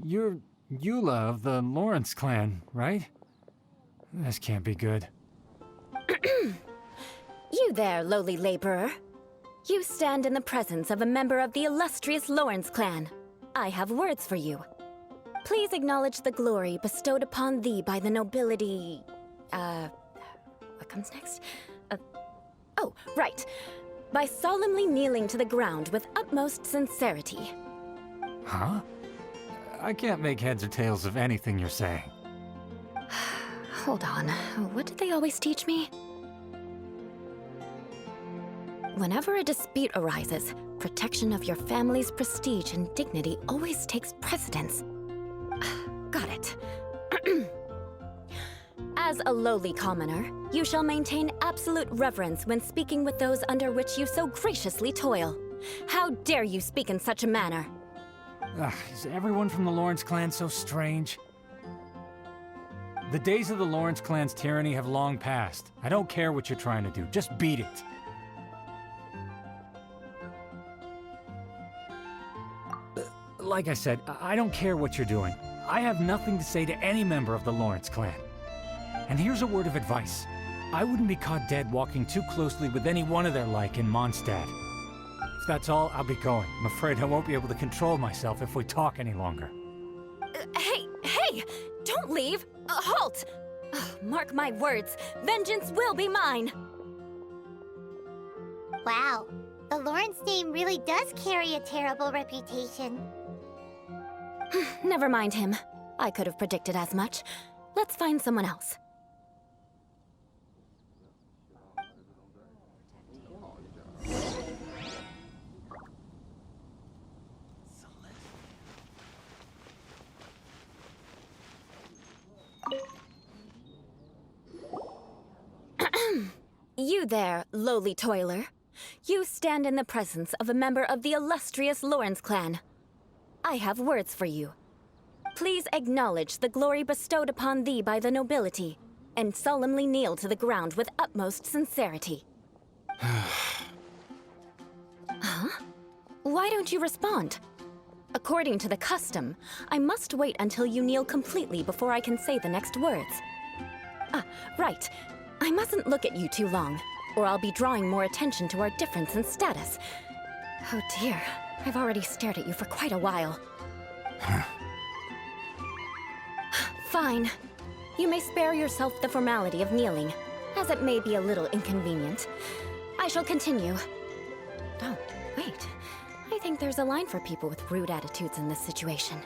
You're Eula of the Lawrence clan, right? This can't be good. You there, lowly laborer. You stand in the presence of a member of the illustrious Lawrence clan. I have words for you. Please acknowledge the glory bestowed upon thee by the nobility... What comes next? Oh, right. By solemnly kneeling to the ground with utmost sincerity. Huh? I can't make heads or tails of anything you're saying. Hold on. What did they always teach me? Whenever a dispute arises, protection of your family's prestige and dignity always takes precedence. Got it. As a lowly commoner, you shall maintain absolute reverence when speaking with those under which you so graciously toil. How dare you speak in such a manner? Is everyone from the Lawrence clan so strange? The days of the Lawrence clan's tyranny have long passed. I don't care what you're trying to do, just beat it. Like I said, I don't care what you're doing. I have nothing to say to any member of the Lawrence clan. And here's a word of advice. I wouldn't be caught dead walking too closely with any one of their like in Mondstadt. If that's all, I'll be going. I'm afraid I won't be able to control myself if we talk any longer. Hey! Don't leave! Halt! Mark my words, vengeance will be mine! Wow, the Lawrence name really does carry a terrible reputation. Never mind him. I could have predicted as much. Let's find someone else. You there, lowly toiler. You stand in the presence of a member of the illustrious Lawrence clan. I have words for you. Please acknowledge the glory bestowed upon thee by the nobility, and solemnly kneel to the ground with utmost sincerity. Huh? Why don't you respond? According to the custom, I must wait until you kneel completely before I can say the next words. Right. I mustn't look at you too long, or I'll be drawing more attention to our difference in status. Oh dear, I've already stared at you for quite a while. Fine. You may spare yourself the formality of kneeling, as it may be a little inconvenient. I shall continue. Oh, wait. I think there's a line for people with rude attitudes in this situation.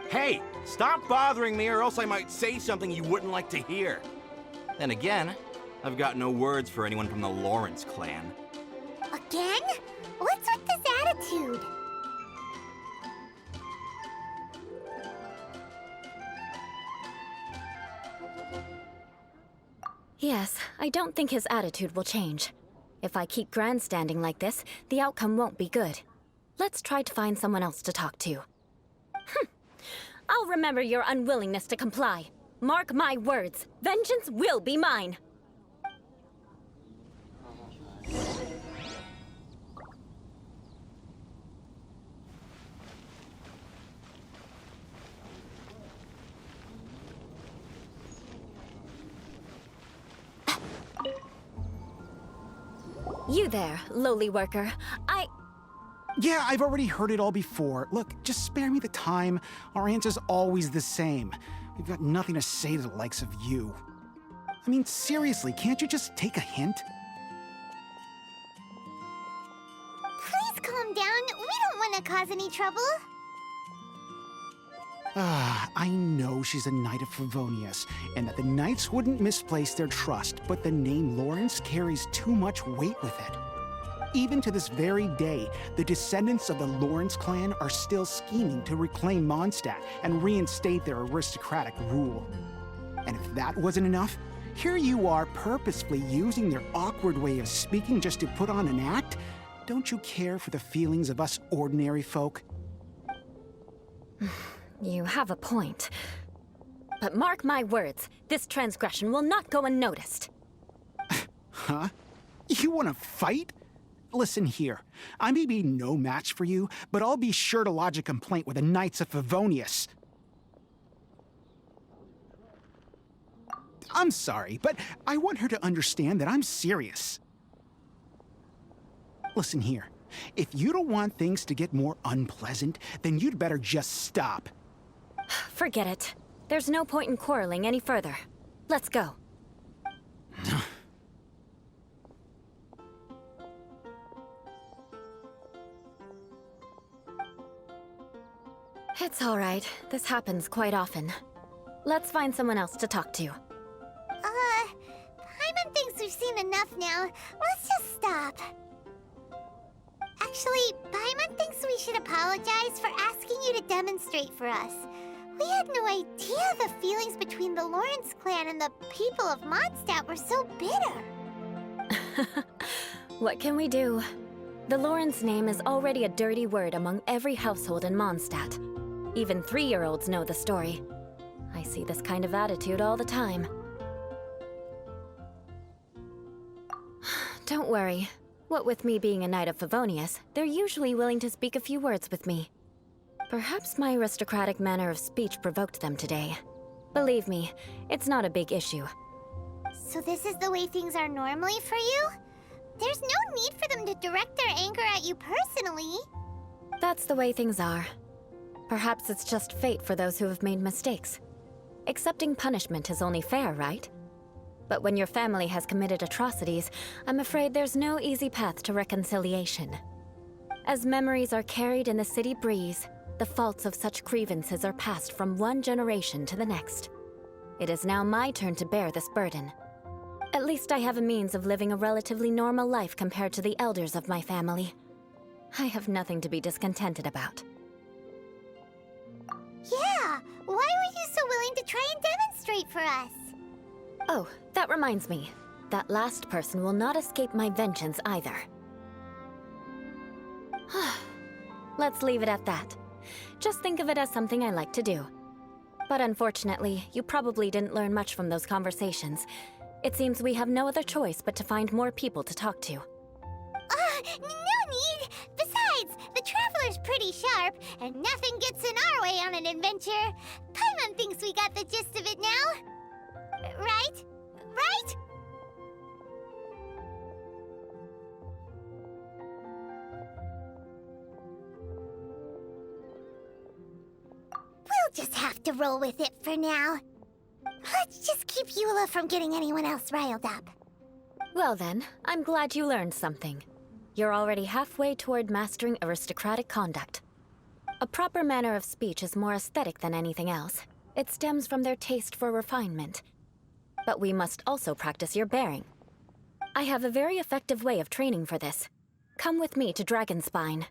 Hey, stop bothering me or else I might say something you wouldn't like to hear. Then again, I've got no words for anyone from the Lawrence clan. Again? What's with this attitude? Yes, I don't think his attitude will change. If I keep grandstanding like this, the outcome won't be good. Let's try to find someone else to talk to. I'll remember your unwillingness to comply. Mark my words, vengeance will be mine. You there, lowly worker. Yeah, I've already heard it all before. Look, just spare me the time. Our answer's always the same. We've got nothing to say to the likes of you. I mean, seriously, can't you just take a hint? Please calm down. We don't want to cause any trouble. I know she's a Knight of Favonius, and that the Knights wouldn't misplace their trust, but the name Lawrence carries too much weight with it. Even to this very day, the descendants of the Lawrence clan are still scheming to reclaim Mondstadt and reinstate their aristocratic rule. And if that wasn't enough, here you are purposefully using their awkward way of speaking just to put on an act? Don't you care for the feelings of us ordinary folk? You have a point. But mark my words, this transgression will not go unnoticed. Huh? You want to fight? Listen here. I may be no match for you, but I'll be sure to lodge a complaint with the Knights of Favonius. I'm sorry, but I want her to understand that I'm serious. Listen here. If you don't want things to get more unpleasant, then you'd better just stop. Forget it. There's no point in quarreling any further. Let's go. It's all right. This happens quite often. Let's find someone else to talk to. Paimon thinks we've seen enough now. Let's just stop. Actually, Paimon thinks we should apologize for asking you to demonstrate for us. We had no idea the feelings between the Lawrence clan and the people of Mondstadt were so bitter. What can we do? The Lawrence name is already a dirty word among every household in Mondstadt. Even 3-year-olds know the story. I see this kind of attitude all the time. Don't worry. What with me being a Knight of Favonius, they're usually willing to speak a few words with me. Perhaps my aristocratic manner of speech provoked them today. Believe me, it's not a big issue. So this is the way things are normally for you? There's no need for them to direct their anger at you personally. That's the way things are. Perhaps it's just fate for those who have made mistakes. Accepting punishment is only fair, right? But when your family has committed atrocities, I'm afraid there's no easy path to reconciliation. As memories are carried in the city breeze, the faults of such grievances are passed from one generation to the next. It is now my turn to bear this burden. At least I have a means of living a relatively normal life compared to the elders of my family. I have nothing to be discontented about. Yeah, why were you so willing to try and demonstrate for us? Oh, that reminds me. That last person will not escape my vengeance either. Let's leave it at that. Just think of it as something I like to do. But unfortunately, you probably didn't learn much from those conversations. It seems we have no other choice but to find more people to talk to. No need! Besides, the Traveler's pretty sharp, and nothing gets in our way on an adventure. Paimon thinks we got the gist of it now. Right? Right? We'll just have to roll with it for now. Let's just keep Eula from getting anyone else riled up. Well then, I'm glad you learned something. You're already halfway toward mastering aristocratic conduct. A proper manner of speech is more aesthetic than anything else. It stems from their taste for refinement. But we must also practice your bearing. I have a very effective way of training for this. Come with me to Dragonspine.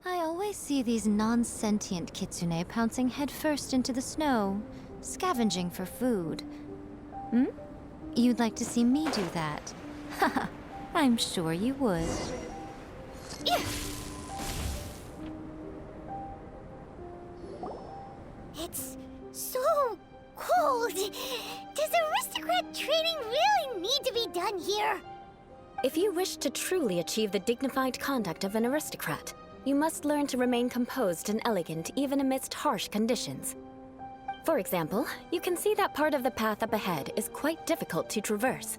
I always see these non-sentient kitsune pouncing headfirst into the snow, scavenging for food. Hmm? You'd like to see me do that? Haha, I'm sure you would. It's so cold. Does aristocrat training really need to be done here? If you wish to truly achieve the dignified conduct of an aristocrat, you must learn to remain composed and elegant even amidst harsh conditions. For example, you can see that part of the path up ahead is quite difficult to traverse.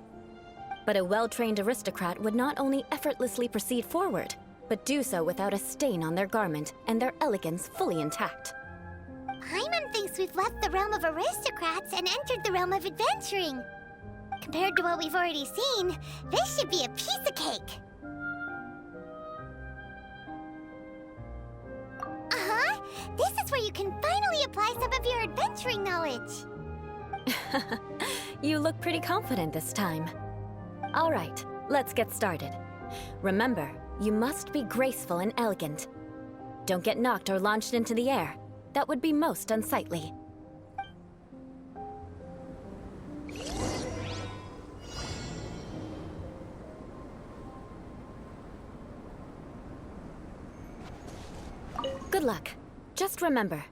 But a well-trained aristocrat would not only effortlessly proceed forward, but do so without a stain on their garment and their elegance fully intact. Paimon thinks we've left the realm of aristocrats and entered the realm of adventuring. Compared to what we've already seen, this should be a piece of cake. Uh-huh. This is where you can finally apply some of your adventuring knowledge. You look pretty confident this time. All right, let's get started. Remember, you must be graceful and elegant. Don't get knocked or launched into the air. That would be most unsightly. Good luck. Just remember.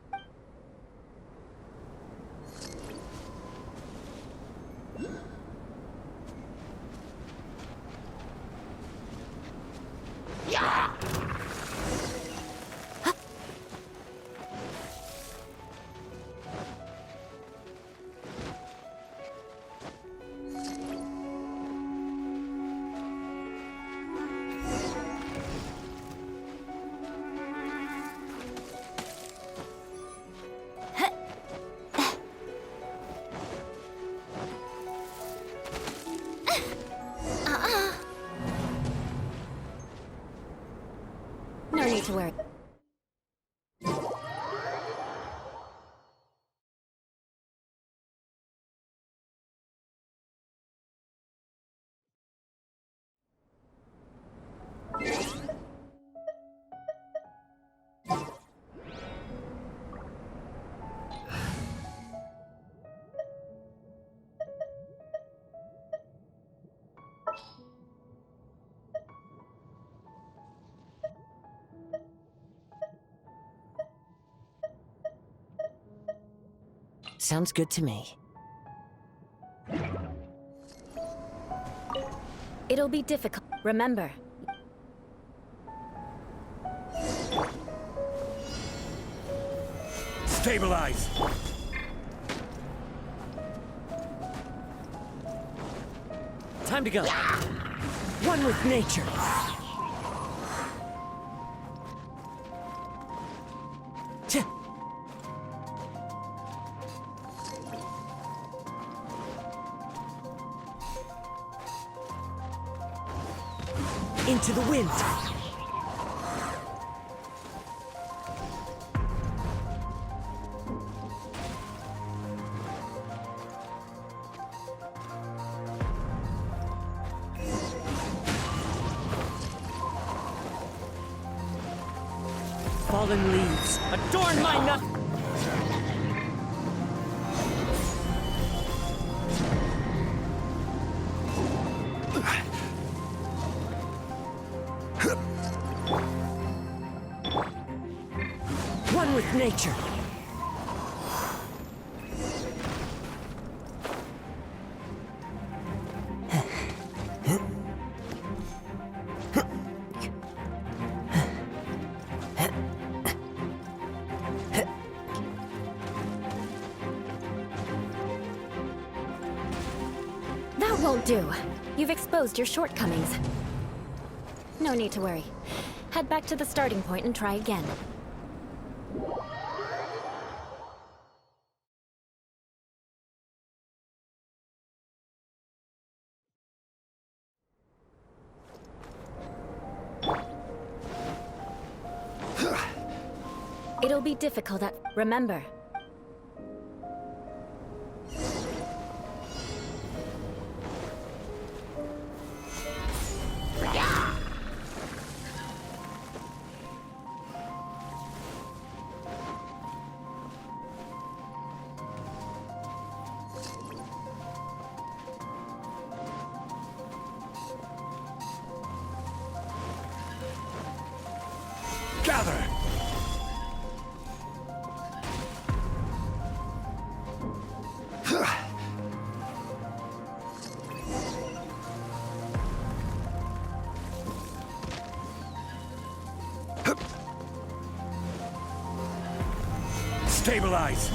No need to worry. Sounds good to me. It'll be difficult. Remember. Stabilize! Time to go. One with nature. Tch. Into the wind. Fallen leaves adorn my nut. One with nature. That won't do. You've exposed your shortcomings. No need to worry. Head back to the starting point and try again. It'll be difficult at... Remember. Gather! Stabilize!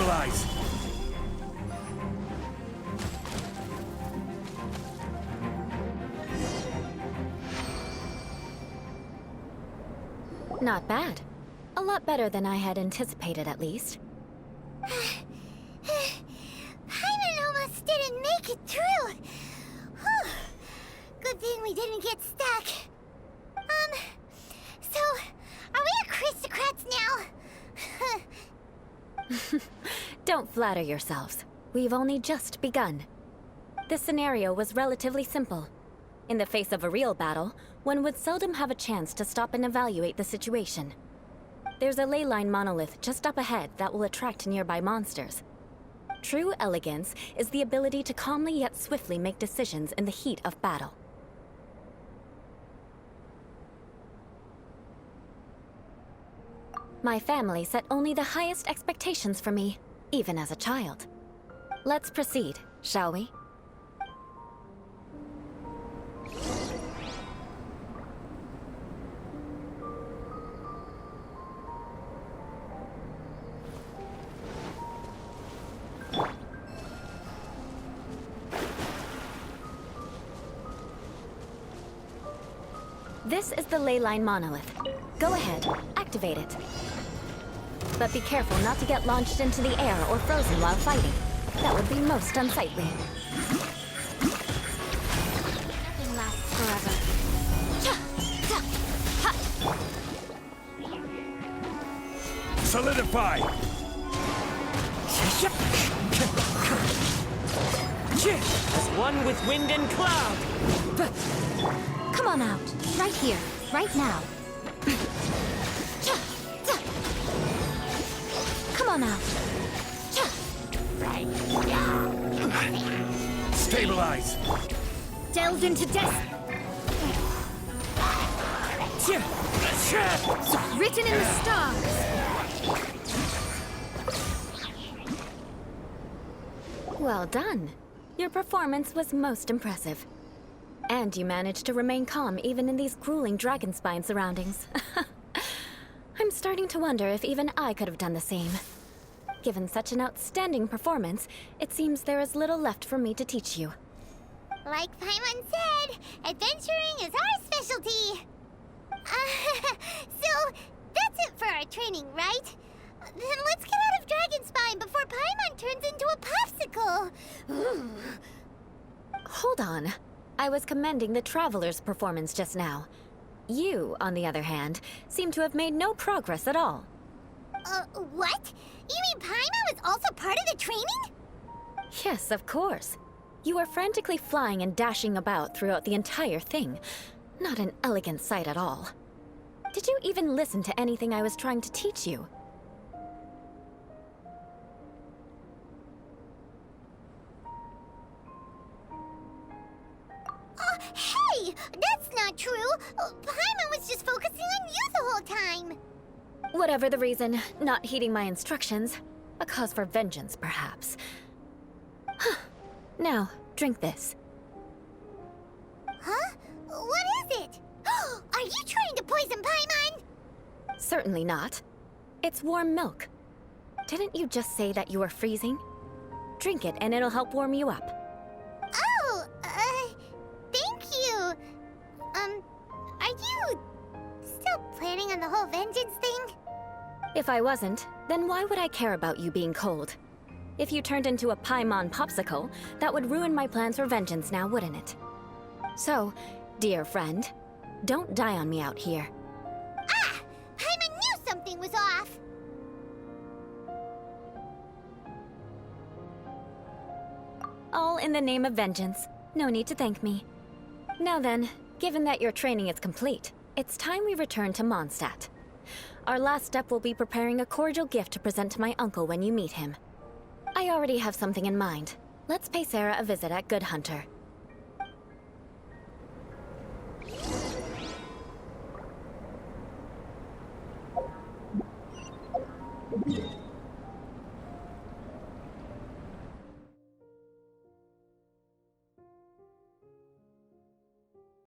Stabilize! Not bad. A lot better than I had anticipated, at least. Paimon almost didn't make it through. Whew. Good thing we didn't get stuck. So, are we aristocrats now? Don't flatter yourselves. We've only just begun. This scenario was relatively simple. In the face of a real battle, one would seldom have a chance to stop and evaluate the situation. There's a ley line monolith just up ahead that will attract nearby monsters. True elegance is the ability to calmly yet swiftly make decisions in the heat of battle. My family set only the highest expectations for me, even as a child. Let's proceed, shall we? This is the ley line monolith. Go ahead, activate it. But be careful not to get launched into the air or frozen while fighting. That would be most unsightly. Nothing lasts forever. Solidify! As one with wind and cloud! Come on out. Right here. Right now. Come on out. Stabilize! Delve into death. Written in the stars. Well done. Your performance was most impressive. And you managed to remain calm even in these grueling dragon spine surroundings. I'm starting to wonder if even I could have done the same. Given such an outstanding performance, it seems there is little left for me to teach you. Like Paimon said, adventuring is our specialty. So, that's it for our training, right? Then let's get out of Dragon Spine before Paimon turns into a popsicle. Hold on. I was commending the Traveler's performance just now. You, on the other hand, seem to have made no progress at all. What? You mean Paimon was also part of the training? Yes, of course. You were frantically flying and dashing about throughout the entire thing. Not an elegant sight at all. Did you even listen to anything I was trying to teach you? Hey! That's not true! Paimon was just focusing on you the whole time! Whatever the reason, not heeding my instructions. A cause for vengeance, perhaps. Now, drink this. Huh? What is it? Are you trying to poison Paimon? Certainly not. It's warm milk. Didn't you just say that you were freezing? Drink it and it'll help warm you up. Oh, thank you. Are you still planning on the whole vengeance thing? If I wasn't, then why would I care about you being cold? If you turned into a Paimon popsicle, that would ruin my plans for vengeance now, wouldn't it? So, dear friend, don't die on me out here. Ah! Paimon knew something was off! All in the name of vengeance. No need to thank me. Now then, given that your training is complete, it's time we return to Mondstadt. Our last step will be preparing a cordial gift to present to my uncle when you meet him. I already have something in mind. Let's pay Sarah a visit at Good Hunter.